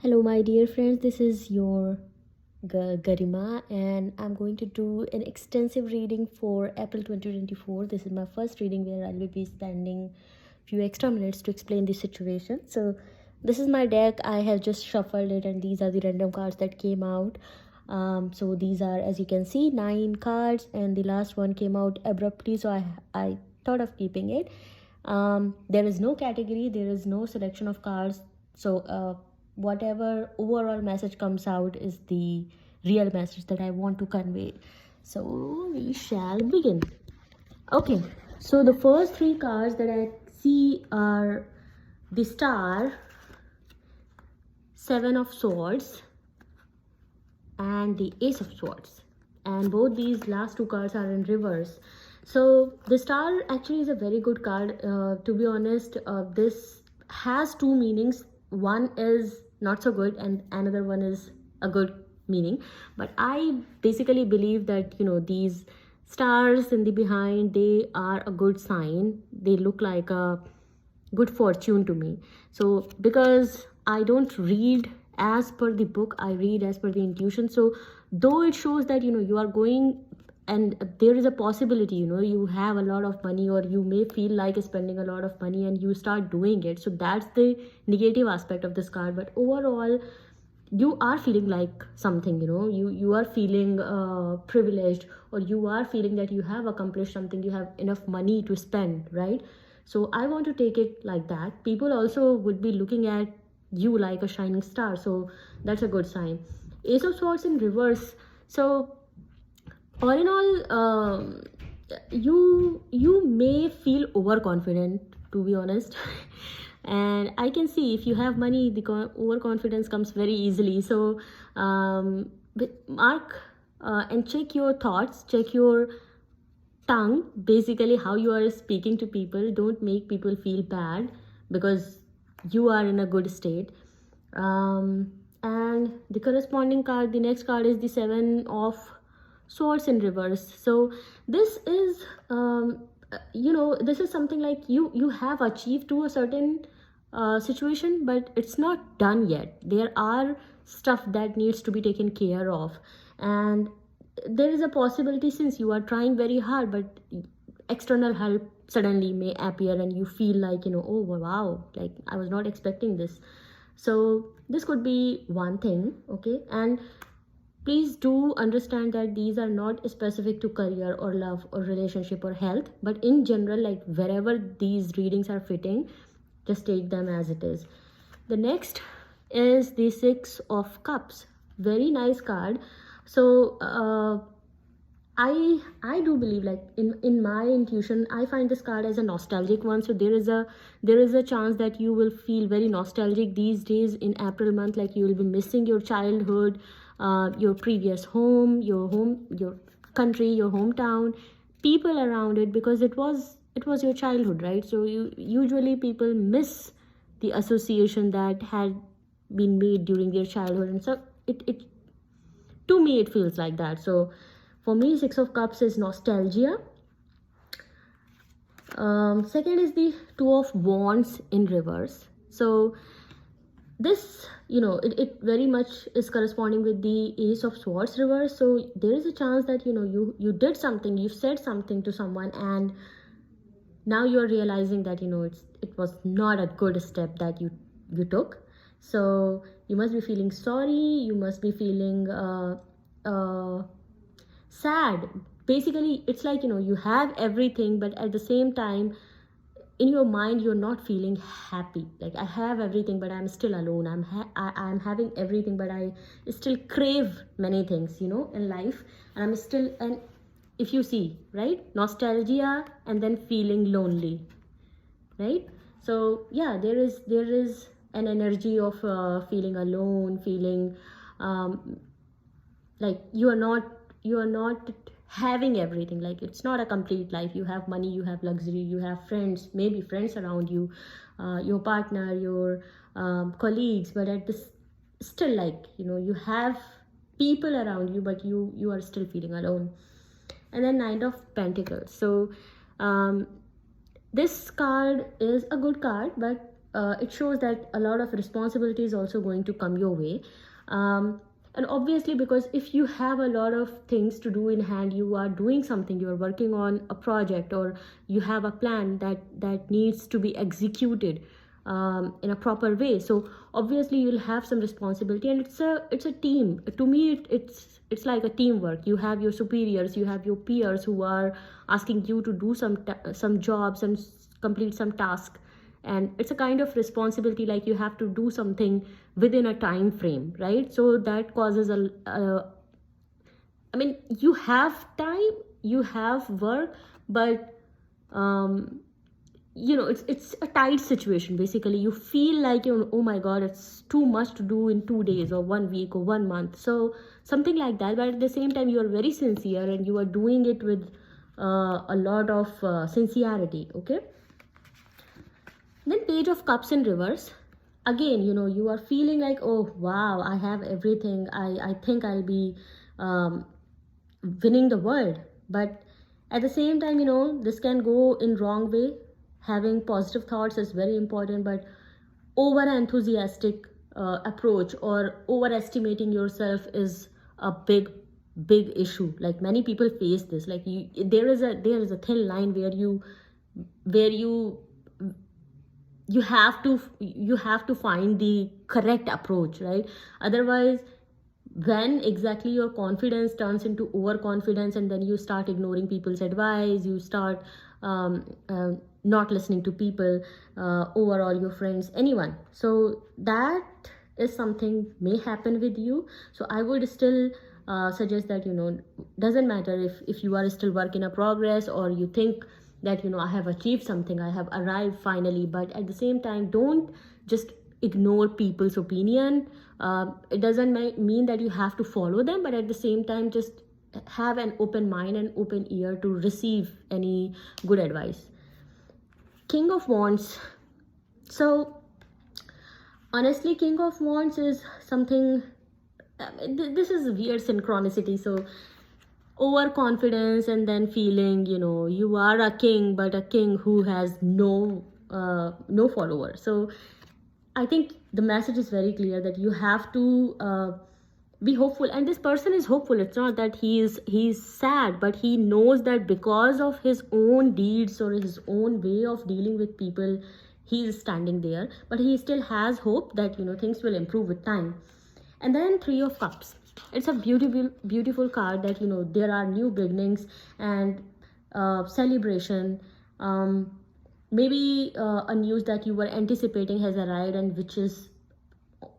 Hello, my dear friends. This is your Garima, and I'm going to do an extensive reading for April 2024. This is my first reading where I will be spending a few extra minutes to explain the situation. So, this is my deck. I have just shuffled it, and these are the random cards that came out. So these are, as you can see, 9 cards, and the last one came out abruptly. So I thought of keeping it. There is no category. There is no selection of cards. So whatever overall message comes out is the real message that I want to convey. So we shall begin. Okay, so the first 3 cards that I see are the Star, 7 of Swords, and the Ace of Swords, and both these last 2 cards are in reverse. So the Star actually is a very good card. To be honest, this has 2 meanings. One is not so good and another one is a good meaning, but I basically believe that these stars in the behind, they are a good sign. They look like a good fortune to me. So because I don't read as per the book, I read as per the intuition. So though it shows that you are going and there is a possibility you have a lot of money, or you may feel like spending a lot of money and you start doing it, so that's the negative aspect of this card. But overall, you are feeling like something, you are feeling privileged, or you are feeling that you have accomplished something, you have enough money to spend, right? So I want to take it like that. People also would be looking at you like a shining star, so that's a good sign. Ace of Swords in reverse. So all in all, you may feel overconfident, to be honest. And I can see, if you have money, the overconfidence comes very easily. So mark and check your thoughts, check your tongue, basically how you are speaking to people. Don't make people feel bad because you are in a good state. And the corresponding card, the next card, is the 7 of Swords in reverse. So this is this is something like you have achieved to a certain situation, but it's not done yet. There are stuff that needs to be taken care of, and there is a possibility, since you are trying very hard, but external help suddenly may appear and you feel like oh wow, like I was not expecting this. So this could be one thing. Okay, and please do understand that these are not specific to career or love or relationship or health, but in general, like wherever these readings are fitting, just take them as it is. The next is the 6 of Cups. Very nice card. So I do believe, like in my intuition, I find this card as a nostalgic one. So there is a chance that you will feel very nostalgic these days in April month, like you will be missing your childhood, your previous home, your country, your hometown, people around it, because it was your childhood, right? So usually people miss the association that had been made during their childhood, and so it to me it feels like that. So for me, 6 of Cups is nostalgia. Second is the 2 of Wands in reverse. So this it very much is corresponding with the Ace of Swords reverse. So there is a chance that you did something, you said something to someone, and now you're realizing that it was not a good step that you took. So you must be feeling sorry, you must be feeling sad. Basically, it's like you have everything, but at the same time in your mind you're not feeling happy. Like, I have everything but I'm still alone. I'm having everything but I still crave many things in life, and if you see, right, nostalgia and then feeling lonely, right? So yeah, there is an energy of feeling alone, feeling like you are not having everything. Like, it's not a complete life. You have money, you have luxury, you have friends, maybe friends around you, your partner, your colleagues, but at this, still, like you have people around you, but you are still feeling alone. And then 9 of Pentacles. So this card is a good card, but it shows that a lot of responsibility is also going to come your way. And obviously, because if you have a lot of things to do in hand, you are doing something, you are working on a project, or you have a plan that needs to be executed in a proper way. So obviously you'll have some responsibility, and it's a team. To me, it's like a teamwork. You have your superiors, you have your peers who are asking you to do some jobs and complete some task, and it's a kind of responsibility, like you have to do something within a time frame, right? So that causes I mean, you have time, you have work, but it's a tight situation. Basically, you feel like, oh my god, it's too much to do in 2 days or 1 week or 1 month, so something like that. But at the same time, you are very sincere and you are doing it with a lot of sincerity. Okay, then Page of Cups in reverse. Again, you are feeling like, oh wow, I have everything, I think I'll be winning the world. But at the same time, this can go in wrong way. Having positive thoughts is very important, but over enthusiastic approach or overestimating yourself is a big issue. Like, many people face this. Like, there is a thin line where you have to find the correct approach, right? Otherwise, when exactly your confidence turns into overconfidence, and then you start ignoring people's advice, you start not listening to people, overall your friends, anyone. So that is something may happen with you. So I would still suggest that, doesn't matter if you are still work in a progress, or you think that, I have achieved something, I have arrived finally, but at the same time, don't just ignore people's opinion. It doesn't mean that you have to follow them, but at the same time, just have an open mind and open ear to receive any good advice. King of Wands. So honestly, King of Wands is something, this is weird synchronicity. So overconfidence, and then feeling, you are a king, but a king who has no followers. So I think the message is very clear that you have to be hopeful, and this person is hopeful. It's not that he's sad, but he knows that because of his own deeds or his own way of dealing with people, he is standing there, but he still has hope that, things will improve with time. And then Three of Cups. It's a beautiful card that, there are new beginnings and celebration. Maybe a news that you were anticipating has arrived, and which is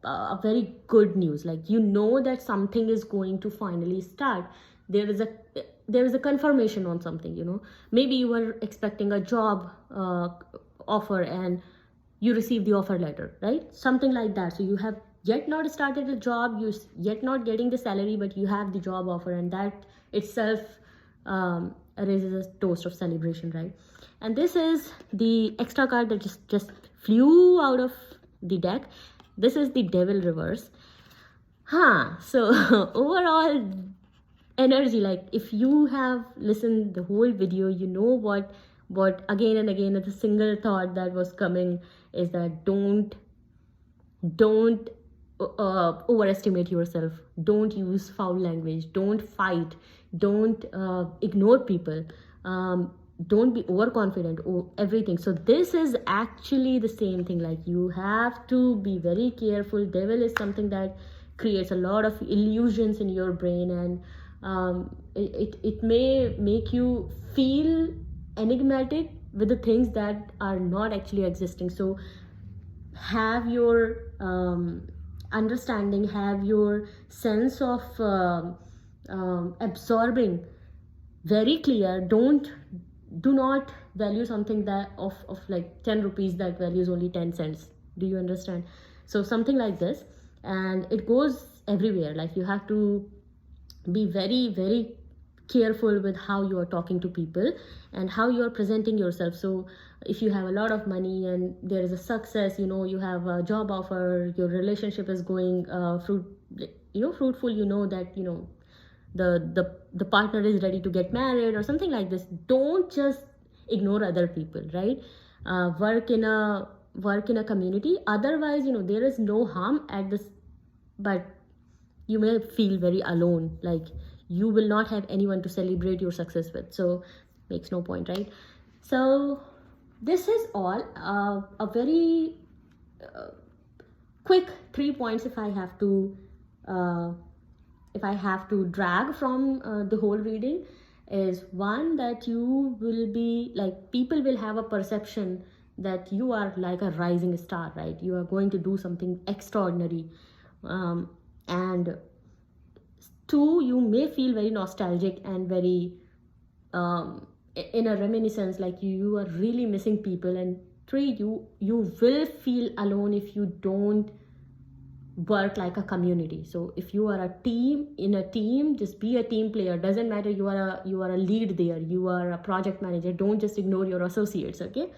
a very good news. Like, that something is going to finally start. There is a confirmation on something. Maybe you were expecting a job offer, and you receive the offer letter, right? Something like that. So you have yet not started the job, you yet not getting the salary, but you have the job offer, and that itself raises a toast of celebration, right? And this is the extra card that just flew out of the deck. This is the Devil reverse. So overall energy, like, if you have listened the whole video, what again and again, the single thought that was coming is that don't overestimate yourself, don't use foul language, don't fight, don't ignore people, don't be overconfident or everything. So this is actually the same thing. Like, you have to be very careful. Devil is something that creates a lot of illusions in your brain, and it may make you feel enigmatic with the things that are not actually existing. So have your understanding, have your sense of absorbing very clear. Do not value something that of like 10 rupees that values only 10 cents. Do you understand? So something like this, and it goes everywhere. Like, you have to be very, very careful with how you are talking to people and how you are presenting yourself. So if you have a lot of money and there is a success, you have a job offer, your relationship is going fruitful, that the partner is ready to get married or something like this, don't just ignore other people, right? Work in a work in a community. Otherwise, there is no harm at this, but you may feel very alone, like you will not have anyone to celebrate your success with, so makes no point, right? So this is all a very quick 3 points if I have to drag from the whole reading. Is one, that you will be like, people will have a perception that you are like a rising star, right? You are going to do something extraordinary. And two, you may feel very nostalgic and very in a reminiscence, like you are really missing people. And three, you will feel alone if you don't work like a community. So if you are in a team, just be a team player. Doesn't matter you are a lead there, you are a project manager, don't just ignore your associates. Okay,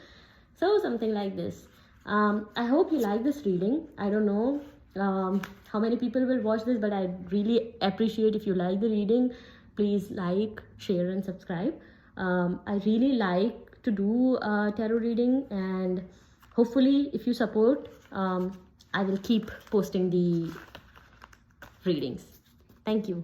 so something like this. I hope you like this reading. I don't know how many people will watch this, but I really appreciate if you like the reading. Please like, share and subscribe. I really like to do tarot reading, and hopefully if you support, I will keep posting the readings. Thank you.